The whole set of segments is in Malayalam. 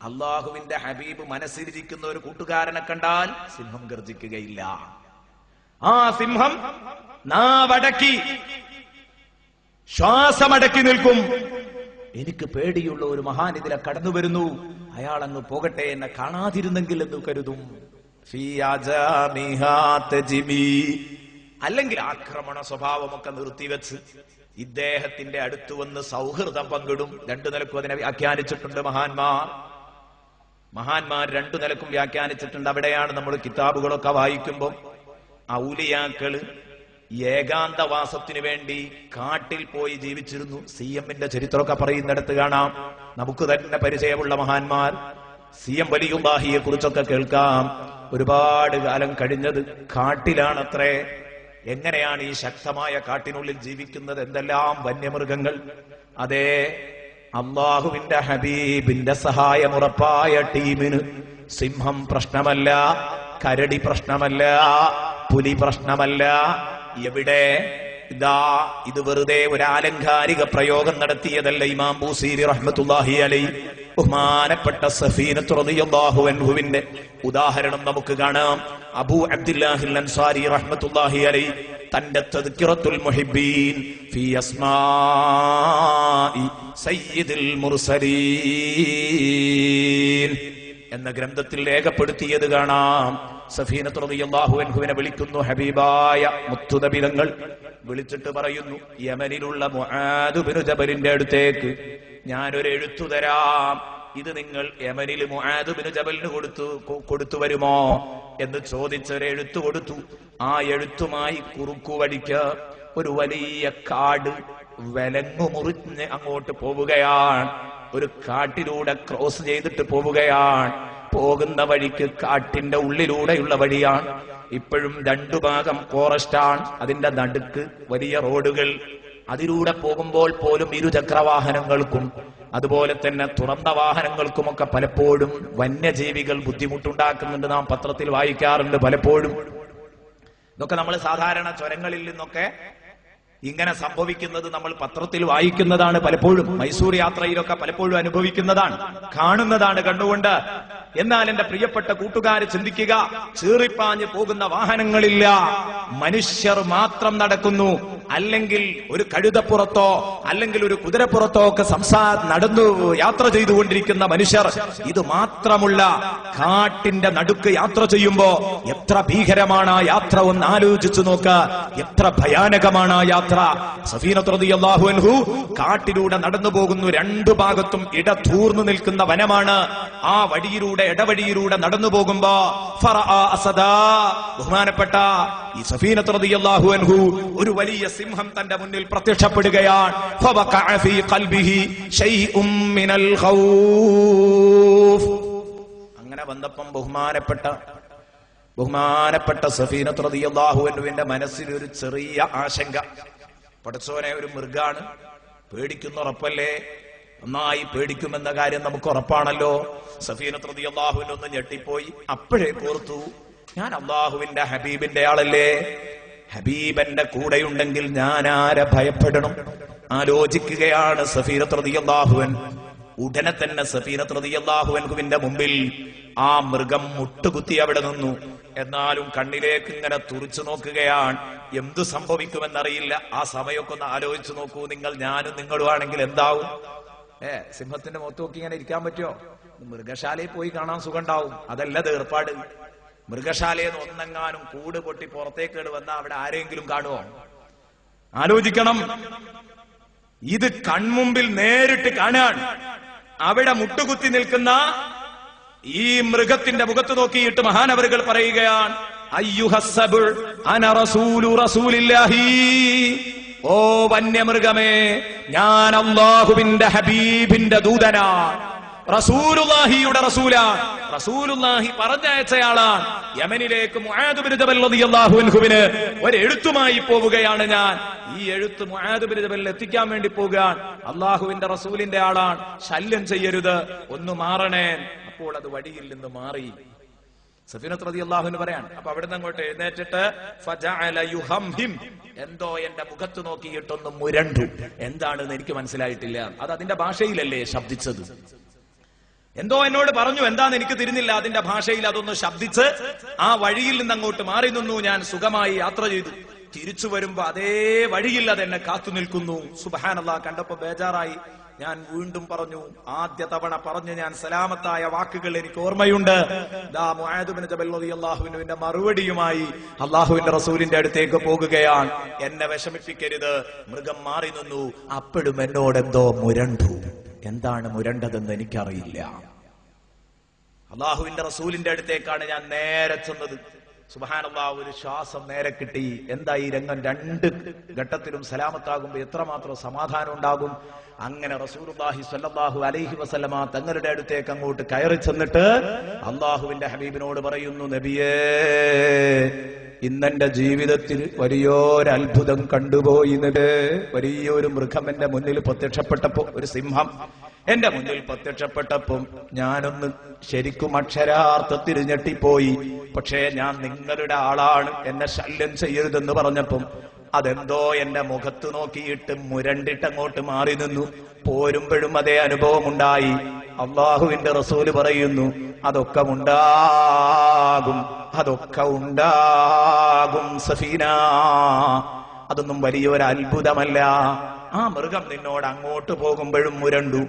അള്ളാഹുവിന്റെ ഹബീബ് മനസ്സിലിരിക്കുന്ന ഒരു കൂട്ടുകാരനെ കണ്ടാൽ സിംഹം ഗർജിക്കുകയില്ല. ആ സിംഹം നാവടക്കി ശ്വാസമടക്കി നിൽക്കും. എനിക്ക് പേടിയുള്ള ഒരു മഹാൻ ഇതിലെ കടന്നു വരുന്നു, അയാൾ അങ്ങ് പോകട്ടെ, എന്നെ കാണാതിരുന്നെങ്കിൽ എന്ന് കരുതും. അല്ലെങ്കിൽ ആക്രമണ സ്വഭാവമൊക്കെ നിർത്തിവെച്ച് ഇദ്ദേഹത്തിന്റെ അടുത്ത് വന്ന് സൗഹൃദം പങ്കിടും. രണ്ടു നിലക്കും അതിനെ വ്യാഖ്യാനിച്ചിട്ടുണ്ട് മഹാന്മാർ രണ്ടു നിലക്കും വ്യാഖ്യാനിച്ചിട്ടുണ്ട്. അവിടെയാണ് നമ്മൾ കിതാബുകളൊക്കെ വായിക്കുമ്പോൾ ഔലിയാക്കള് ഏകാന്തവാസത്തിനു വേണ്ടി കാട്ടിൽ പോയി ജീവിച്ചിരുന്നു. CM-ന്റെ ചരിത്രമൊക്കെ പറയുന്നിടത്ത് കാണാം. നമുക്ക് തന്നെ പരിചയമുള്ള മഹാന്മാർ CM വലിയുല്ലാഹിയെ കുറിച്ചൊക്കെ കേൾക്കാം. ഒരുപാട് കാലം കഴിഞ്ഞത് കാട്ടിലാണത്രേ. എങ്ങനെയാണ് ഈ ശക്തമായ കാട്ടിനുള്ളിൽ ജീവിക്കുന്നത്? എന്തെല്ലാം വന്യമൃഗങ്ങൾ! അതേ, അള്ളാഹുവിന്റെ ഹബീബിന്റെ സഹായമുറപ്പായ ടീമിന് സിംഹം പ്രശ്നമല്ല, കരടി പ്രശ്നമല്ല, പുലി പ്രശ്നമല്ല. എവിടെ? ഇതാ, ഇത് വെറുതെ ഒരു ആലങ്കാരിക പ്രയോഗം നടത്തിയതല്ല. ഇമാം ബൂസീരി റഹ്മത്തുള്ളാഹി അലൈഹി ബഹുമാനപ്പെട്ട സഫീനത്ത് റളിയല്ലാഹു അൻഹുവിന്റെ ഉദാഹരണം നമുക്ക് കാണാം. അബൂ അബ്ദുല്ലാഹിൽ അൻസാരി റഹ്മത്തുള്ളാഹി അലൈഹി തന്റെ തദ്കിറത്തുൽ മുഹിബ്ബീൻ ഫീ അസ്മാഇ സയ്യിദുൽ മുർസലീൻ എന്ന ഗ്രന്ഥത്തിൽ രേഖപ്പെടുത്തിയത് കാണാം. സഫീനത്ത് റളിയല്ലാഹു അൻഹുവിനെ വിളിക്കുന്നു ഹബീബായ മുത്തുനബിതങ്ങൾ. വിളിച്ചിട്ട് പറയുന്നു, യമനിലുള്ള മുആദ് ബിൻ ജബലിന്റെ അടുത്തേക്ക് ഞാനൊരു എഴുത്തു തരാം, ഇത് നിങ്ങൾ യമനിൽ മുആദ് ബിൻ ജബലിന് കൊടുത്തു വരുമോ എന്ന് ചോദിച്ചൊരു എഴുത്തു കൊടുത്തു. ആ എഴുത്തുമായി കുറുക്കുവഴിക്ക് ഒരു വലിയ കാട് വിലങ്ങു മുറിഞ്ഞ് അങ്ങോട്ട് പോവുകയാണ്. ഒരു കാട്ടിലൂടെ ക്രോസ് ചെയ്തിട്ട് പോവുകയാണ്. പോകുന്ന വഴിക്ക് കാട്ടിന്റെ ഉള്ളിലൂടെയുള്ള വഴിയാണ്. ഇപ്പോഴും രണ്ടു ഭാഗം ഫോറസ്റ്റാണ്, അതിന്റെ നടുക്ക് വലിയ റോഡുകൾ. അതിലൂടെ പോകുമ്പോൾ പോലും ഇരുചക്രവാഹനങ്ങൾക്കും അതുപോലെ തന്നെ തുറന്ന വാഹനങ്ങൾക്കുമൊക്കെ പലപ്പോഴും വന്യജീവികൾ ബുദ്ധിമുട്ടുണ്ടാക്കുന്നുണ്ട്. നാം പത്രത്തിൽ വായിക്കാറുണ്ട് പലപ്പോഴും. ഇതൊക്കെ നമ്മൾ സാധാരണ ചുരങ്ങളിൽ നിന്നൊക്കെ ഇങ്ങനെ സംഭവിക്കുന്നത് നമ്മൾ പത്രത്തിൽ വായിക്കുന്നതാണ്. പലപ്പോഴും മൈസൂർ യാത്രയിലൊക്കെ പലപ്പോഴും അനുഭവിക്കുന്നതാണ്, കാണുന്നതാണ് കണ്ടുകൊണ്ട്. എന്നാൽ എന്റെ പ്രിയപ്പെട്ട കൂട്ടുകാര് ചിന്തിക്കുക, ചീറിപ്പാഞ്ഞ് പോകുന്ന വാഹനങ്ങളില്ല, മനുഷ്യർ മാത്രം നടക്കുന്നു. അല്ലെങ്കിൽ ഒരു കഴുതപ്പുറത്തോ അല്ലെങ്കിൽ ഒരു കുതിരപ്പുറത്തോ ഒക്കെ നടന്നു യാത്ര ചെയ്തുകൊണ്ടിരിക്കുന്ന മനുഷ്യർ. ഇത് മാത്രമുള്ള കാട്ടിന്റെ നടുക്ക് യാത്ര ചെയ്യുമ്പോ എത്ര ഭീകരമാണ് ആ യാത്ര ഒന്ന് ആലോചിച്ചു നോക്ക്. എത്ര ഭയാനകമാണ് ആ യാത്ര. സഫീനത്ത് റളിയല്ലാഹു അൻഹു കാട്ടിലൂടെ നടന്നു പോകുന്നു. രണ്ടു ഭാഗത്തും ഇടതൂർന്നു നിൽക്കുന്ന വനമാണ്. ആ വഴിയിലൂടെ ഇടവഴിയിലൂടെ നടന്നു പോകുമ്പോ ബഹുമാനപ്പെട്ട ഈ സഫീനത്ത് റളിയല്ലാഹു അൻഹു ഒരു വലിയ സിംഹം തന്റെ മുന്നിൽ പ്രത്യക്ഷപ്പെടുകയാണ്. അങ്ങനെ വന്നപ്പം ബഹുമാനപ്പെട്ട സഫീനത്ത് റളിയല്ലാഹു അൻഹുവിന്റെ മനസ്സിൽ ഒരു ചെറിയ ആശങ്ക. പടച്ചോനെ, ഒരു മൃഗാണ്, പേടിക്കുന്ന ഉറപ്പല്ലേ? നന്നായി പേടിക്കുമെന്ന കാര്യം നമുക്ക് ഉറപ്പാണല്ലോ. സഫീനത്ത് റളിയല്ലാഹു അൻഹു ഒന്ന് ഞെട്ടിപ്പോയി. അപ്പോഴേ ഓർത്തു, ഞാൻ അള്ളാഹുവിന്റെ ഹബീബിന്റെ ആളല്ലേ, ഹബീബന്റെ കൂടെയുണ്ടെങ്കിൽ ഞാൻ ആരെ ഭയപ്പെടണം? ആലോചിക്കുകയാണ് സഫീനത്ത് റളിയല്ലാഹു അൻഹു. ഉടനെ തന്നെ സഫീനത്ത് റളിയല്ലാഹു അൻഹുവിന്റെ മുമ്പിൽ ആ മൃഗം മുട്ടുകുത്തി അവിടെ നിന്നു. എന്നാലും കണ്ണിലേക്ക് ഇങ്ങനെ തുറിച്ചു നോക്കുകയാണ്. എന്തു സംഭവിക്കുമെന്നറിയില്ല. ആ സമയമൊക്കെ ഒന്ന് ആലോചിച്ചു നോക്കൂ നിങ്ങൾ. ഞാനും നിങ്ങളും ആണെങ്കിൽ എന്താവും? സിംഹത്തിന്റെ മുഖത്ത് നോക്കി ഇങ്ങനെ ഇരിക്കാൻ പറ്റുമോ? മൃഗശാലയിൽ പോയി കാണാൻ സുഖം ഉണ്ടാവും. അതല്ല ഏർപ്പാട്. മൃഗശാലയിൽ നിന്ന് ഒന്നെങ്ങാനും കൂട് പൊട്ടി പുറത്തേക്ക് വന്നാൽ അവിടെ ആരെങ്കിലും കാണുമോ? ആലോചിക്കണം. ഇത് കൺമുമ്പിൽ നേരിട്ട് കാണാൻ. അവിടെ മുട്ടുകുത്തി നിൽക്കുന്ന ഈ മൃഗത്തിന്റെ മുഖത്ത് നോക്കിയിട്ട് മഹാനവറുകൾ പറയുകയാണ്, അയ്യുഹസ്സബുൽ അന റസൂലു റസൂലില്ലാഹി. ഓ വന്യമൃഗമേ, ഞാൻ അല്ലാഹുവിന്റെ ഹബീബിന്റെ ദൂതനാണ്, റസൂലുള്ളാഹിയുടെ റസൂലാണ്. റസൂലുള്ളാഹി പറഞ്ഞയച്ചയാളാണ്. യമനിലേക്ക് മുആദ് ബിൻ ജബൽ റളിയല്ലാഹു അൻഹുവിന് ഒരു എഴുത്തുമായി പോവുകയാണ് ഞാൻ. ഈ എഴുത്ത് മുആദ് ബിൻ ജബലിൽ എത്തിക്കാൻ വേണ്ടി പോവുകയാണ്. അല്ലാഹുവിന്റെ റസൂലിന്റെ ആളാണ്, ശല്യം ചെയ്യരുത്, ഒന്ന് മാറണേ. അപ്പോൾ അത് വഴിയിൽ നിന്ന് മാറി. സഫീനത്ത് റളിയല്ലാഹു അൻഹു പറയാണ്. അപ്പൊ അവിടുന്ന് അങ്ങോട്ട് എഴുന്നേറ്റിട്ട് ഫജഅല യുഹംഹിം, എന്തോ എന്റെ മുഖത്ത് നോക്കിയിട്ടൊന്ന് മുരണ്ടു. എന്താണെന്ന് എനിക്ക് മനസ്സിലായിട്ടില്ല. അത് അതിന്റെ ഭാഷയിലല്ലേ ശബ്ദിച്ചത്. എന്തോ എന്നോട് പറഞ്ഞു, എന്താന്ന് എനിക്ക് തിരിഞ്ഞില്ല. അതിന്റെ ഭാഷയിൽ അതൊന്ന് ശബ്ദിച്ച് ആ വഴിയിൽ നിന്ന് അങ്ങോട്ട് മാറി നിന്നു. ഞാൻ സുഖമായി യാത്ര ചെയ്തു. തിരിച്ചു വരുമ്പോ അതേ വഴിയിൽ അതെന്നെ കാത്തു നിൽക്കുന്നു. സുബ്ഹാനല്ലാഹ്, കണ്ടപ്പോ ബേജാറായി. ഞാൻ വീണ്ടും പറഞ്ഞു. ആദ്യ തവണ പറഞ്ഞു ഞാൻ സലാമത്തായ വാക്കുകൾ എനിക്ക് ഓർമ്മയുണ്ട്. ദാ മുആദ് ബിൻ ജബൽ റളിയല്ലാഹു അൻഹുവിന്റെ മറുപടിയുമായി അല്ലാഹുവിന്റെ റസൂലിന്റെ അടുത്തേക്ക് പോകുകയാണ്. എന്നെ വിഷമിപ്പിക്കരുത്. മൃഗം മാറി നിന്നു. അപ്പോഴും എന്നോട് എന്തോ മുരണ്ടു. എന്താണ് മുരണ്ടതെന്ന് എനിക്കറിയില്ല. അല്ലാഹുവിന്റെ റസൂലിന്റെ അടുത്തേക്കാണ് ഞാൻ നേരെ ചെന്നത്. സുബ്ഹാനല്ലാഹ്, ഒരു ശ്വാസം നേരെ കിട്ടി. എന്താ ഈ രംഗം? രണ്ട് ഘട്ടത്തിലും സലാമത്താകുമ്പോ എത്രമാത്രം സമാധാനം ഉണ്ടാകും. അങ്ങനെ റസൂലുള്ളാഹി സ്വല്ലല്ലാഹു അലൈഹി വസല്ലമ തങ്ങളുടെ അടുത്തേക്ക് അങ്ങോട്ട് കയറി ചെന്നിട്ട് അല്ലാഹുവിന്റെ ഹബീബിനോട് പറയുന്നു, നബിയേ, ഇന്നെന്റെ ജീവിതത്തിൽ വലിയൊരു അത്ഭുതം കണ്ടുപോയി. വലിയൊരു മൃഗം എന്റെ മുന്നിൽ പ്രത്യക്ഷപ്പെട്ടപ്പോ, ഒരു സിംഹം എന്റെ മുന്നിൽ പ്രത്യക്ഷപ്പെട്ടപ്പം ഞാനൊന്ന് ശരിക്കും അക്ഷരാർത്ഥത്തിൽ ഞെട്ടിപ്പോയി. പക്ഷേ ഞാൻ നിങ്ങളുടെ ആളാണ്, എന്നെ ശല്യം ചെയ്യരുതെന്ന് പറഞ്ഞപ്പം അതെന്തോ എന്റെ മുഖത്ത് നോക്കിയിട്ട് മുരണ്ടിട്ടങ്ങോട്ട് മാറി നിന്നു. പോരുമ്പോഴും അതേ അനുഭവം ഉണ്ടായി. അല്ലാഹുവിന്റെ റസൂല് പറയുന്നു, അതൊക്കെ ഉണ്ടാകും, അതൊക്കെ ഉണ്ടാകും സഫീന. അതൊന്നും വലിയൊരു അത്ഭുതമല്ല. ആ മൃഗം നിന്നോട് അങ്ങോട്ട് പോകുമ്പോഴും മുരണ്ടു,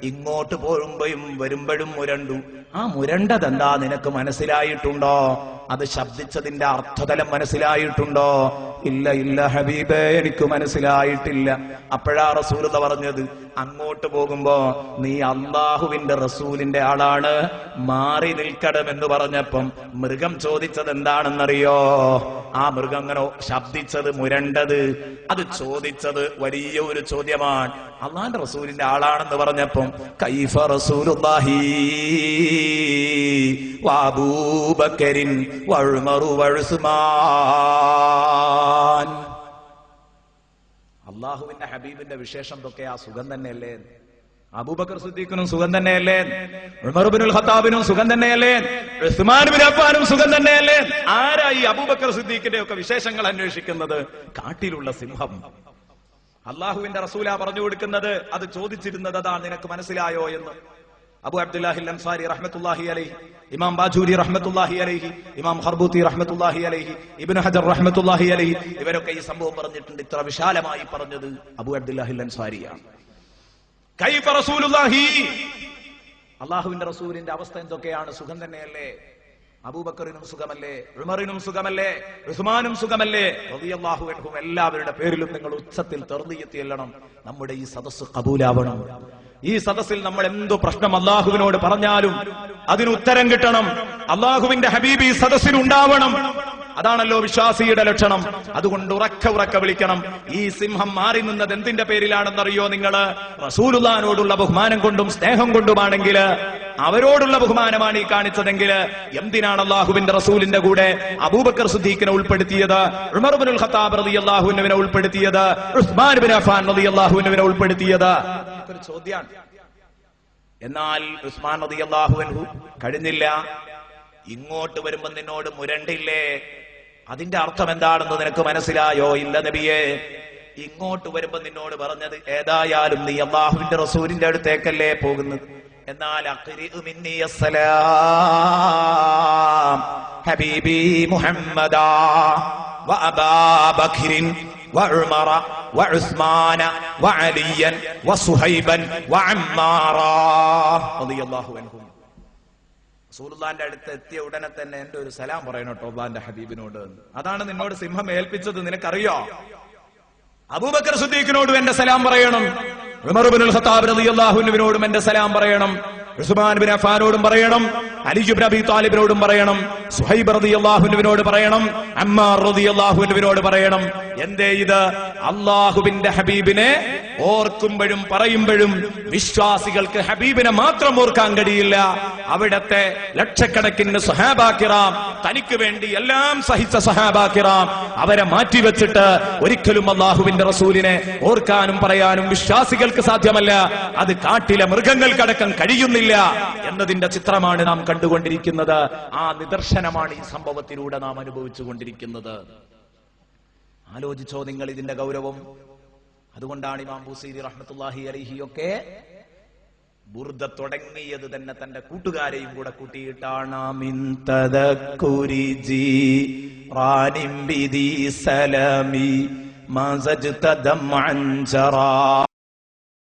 ഇങ്ങോട്ട് പോകുമ്പോഴും വരുമ്പോഴും മുരണ്ടു. ആ മുരണ്ടതെന്താ നിനക്ക് മനസ്സിലായിട്ടുണ്ടോ? അത് ശബ്ദിച്ചതിന്റെ അർത്ഥതലം മനസ്സിലായിട്ടുണ്ടോ? ഇല്ല ഇല്ല ഹബീബേ, എനിക്ക് മനസ്സിലായിട്ടില്ല. അപ്പോഴാ റസൂലുള്ളാഹി പറഞ്ഞത്, അങ്ങോട്ട് പോകുമ്പോ നീ അല്ലാഹുവിന്റെ റസൂലിന്റെ ആളാണ്, മാറി നിൽക്കണമെന്ന് പറഞ്ഞപ്പം മൃഗം ചോദിച്ചത് എന്താണെന്നറിയോ? ആ മൃഗം അങ്ങനെ ശബ്ദിച്ചത്, മുരണ്ടത്, അത് ചോദിച്ചത് വലിയ ഒരു ചോദ്യമാണ്. അല്ലാഹുവിന്റെ റസൂലിന്റെ ആളാണെന്ന് പറഞ്ഞപ്പം കൈഫ റസൂലുള്ളാഹി വഅബൂബക്കറിൻ വഉമറു വഉസ്മാൻ. അല്ലാഹുവിന്റെ ഹബീബിന്റെ വിശേഷം എന്തൊക്കെയാ? സുഖം തന്നെയല്ലേ? അബൂബക്കർ സിദ്ദീഖിനും സുഖം തന്നെയല്ലേ? ഉമർ ഇബ്നുൽ ഖത്താബിനും സുഖം തന്നെയല്ലേ? ഉസ്മാൻ ഇബ്നു അഫ്ഫാനും സുഖം തന്നെയല്ലേ? ആരായി അബൂബക്കർ സിദ്ദീഖിന്റെ ഒക്കെ വിശേഷങ്ങൾ അന്വേഷിക്കുന്നത്? കാട്ടിലുള്ള സിംഹം. അല്ലാഹുവിന്റെ റസൂലാ പറഞ്ഞു കൊടുക്കുന്നത്. അത് ചോദിച്ചിരുന്നത് അതാണ്. നിനക്ക് മനസ്സിലായോ എന്ന്? അബു അബ്ദുല്ലാഹിൽ അൻസാരി റഹ്മത്തുള്ളാഹി അലൈഹി, ഇമാം ബാജൂരി റഹ്മത്തുള്ളാഹി അലൈഹി, ഇമാം ഖർബൂത്തി റഹ്മത്തുള്ളാഹി അലൈഹി, ഇബ്നു ഹജർ റഹ്മത്തുള്ളാഹി അലൈഹി, ഇവരൊക്കെ ഈ സംഭവം പറഞ്ഞിട്ടുണ്ട്. ഇത്ര വിശാലമായി പറഞ്ഞത് അബു അബ്ദുല്ലാഹിൽ അൻസാരിയാണ്. കൈഫ റസൂലുള്ളാഹി, അല്ലാഹുവിന്റെ റസൂലിന്റെ അവസ്ഥ എന്തൊക്കെയാണ്? സുഖം തന്നെയല്ലേ? അബൂബക്കറിനും സുഖമല്ലേ? ഉമറിനും സുഖമല്ലേ? ഉസ്മാനും സുഖമല്ലേ? റളിയല്ലാഹു അൻഹും. എല്ലാവരുടെ പേരിലും നിങ്ങൾ ഉച്ചത്തിൽ തർദിയത്ത് ചെല്ലണം. നമ്മുടെ ഈ സദസ്സ് കബൂലാവണം. ഈ സദസ്സിൽ നമ്മൾ എന്തു പ്രശ്നം അല്ലാഹുവിനോട് പറഞ്ഞാലും അതിന് ഉത്തരം കിട്ടണം. അല്ലാഹുവിന്റെ ഹബീബ് ഈ സദസ്സിൽ ഉണ്ടാവണം. അതാണല്ലോ വിശ്വാസിയുടെ ലക്ഷണം. അതുകൊണ്ട് ഉറക്കെ വിളിക്കണം. ഈ സിംഹം മാറി നിന്നത് എന്തിന്റെ പേരിലാണെന്നറിയോ നിങ്ങള്? റസൂലുള്ളാഹിനോടുള്ള ബഹുമാനം കൊണ്ടും സ്നേഹം കൊണ്ടുമാണെങ്കിൽ, അവരോടുള്ള ബഹുമാനമാണ് ഈ കാണിച്ചതെങ്കിൽ, എന്തിനാണ് അല്ലാഹുവിന്റെ റസൂലിന്റെ കൂടെ അബൂബക്കർ സിദ്ദീഖിനെ ഉൾപ്പെടുത്തിയത്, ഉമർ ഇബ്നുൽ ഖത്താബ് റളിയല്ലാഹു അൻഹുവിനെ ഉൾപ്പെടുത്തിയത്, ഉസ്മാൻ ഇബ്നു അഫ്ഫാൻ റളിയല്ലാഹു അൻഹുവിനെ ഉൾപ്പെടുത്തിയത്? ഒരു ചോദ്യമാണ്. എന്നാൽ ഉസ്മാൻ റളിയല്ലാഹു അൻഹു കഴിഞ്ഞില്ല. ഇങ്ങോട്ട് വരുമ്പോ നിന്നോട് മുരണ്ടില്ലേ? അതിന്റെ അർത്ഥം എന്താണെന്ന് നിനക്ക് മനസ്സിലായോ? ഇല്ല നബിയേ. ഇങ്ങോട്ട് വരുമ്പോ നിന്നോട് പറഞ്ഞത്, ഏതായാലും നീ അല്ലാഹുവിന്റെ റസൂലിന്റെ അടുത്തേക്കല്ലേ പോകുന്നത്, എന്നാൽ അഖ്രിഉ മിന്നി അസ്സലാം ഹബീബി മുഹമ്മദാ വഅബാ ബക്രിൻ വഉമറ വഉസ്മാന വഅലിയൻ വസുഹൈബൻ വഅമ്മാറാ റളിയല്ലാഹു അൻഹും. റസൂലുള്ളാഹിന്റെ അടുത്ത് എത്തിയ ഉടനെ തന്നെ എന്റെ ഒരു സലാം പറയണം കേട്ടോ അല്ലാഹുവിന്റെ ഹബീബിനോട്. അതാണ് നിന്നോട് സിംഹം ഏൽപ്പിച്ചത്. നിനക്കറിയോ? അബൂബക്കർ സിദ്ദീഖിനോടും എന്റെ സലാം പറയണം, ഉമർ ഇബ്നുൽ ഖത്താബ് റളിയല്ലാഹു അൻഹുവിനോടും എന്റെ സലാം പറയണം, ഉസ്മാൻ ഇബ്നു അഫ്ഫാനോടും പറയണം, അലി ഇബ്നു അബീ താലിബിനോടും പറയണം, സുഹൈബ് റളിയല്ലാഹു അൻഹുവിനോട് പറയണം, അമ്മാർ റളിയല്ലാഹു അൻഹുവിനോട് പറയണം. എന്തേ ഇത്? അല്ലാഹുവിന്റെ ഹബീബിനെ ഓർക്കുമ്പോഴും പറയുമ്പോഴും വിശ്വാസികൾക്ക് ഹബീബിനെ മാത്രം ഓർക്കാൻ കഴിയില്ല. അവിടത്തെ ലക്ഷക്കണക്കിന് സഹാബാ കിറാം, തനിക്ക് വേണ്ടി എല്ലാം സഹിച്ച സഹാബാ കിറാം, അവരെ മാറ്റിവെച്ചിട്ട് ഒരിക്കലും അല്ലാഹുവിന്റെ റസൂലിനെ ഓർക്കാനും പറയാനും വിശ്വാസികൾക്ക് സാധ്യമല്ല. അത് കാട്ടിലെ മൃഗങ്ങൾക്കടക്കം കഴിയുന്നില്ല എന്നതിന്റെ ചിത്രമാണ് നാം കണ്ടുകൊണ്ടിരിക്കുന്നത്. ആ നിദർശനമാണ് ഈ സംഭവത്തിലൂടെ നാം അനുഭവിച്ചു കൊണ്ടിരിക്കുന്നത്. ആലോചിച്ചോ നിങ്ങൾ ഇതിന്റെ ഗൗരവം? അതുകൊണ്ടാണ് ഇമാം ബുസീരി റഹ്മത്തുള്ളാഹി അലൈഹി ഒക്കെ ബുർദ തുടങ്ങിയത് തന്നെ തന്റെ കൂട്ടുകാരെയും കൂടെ കൂട്ടിയിട്ടാണ്. മിൻ തദക്കുരി ജീറാനിം ബിദി സലമി മസജ്ത ദംഅൻ ജറാ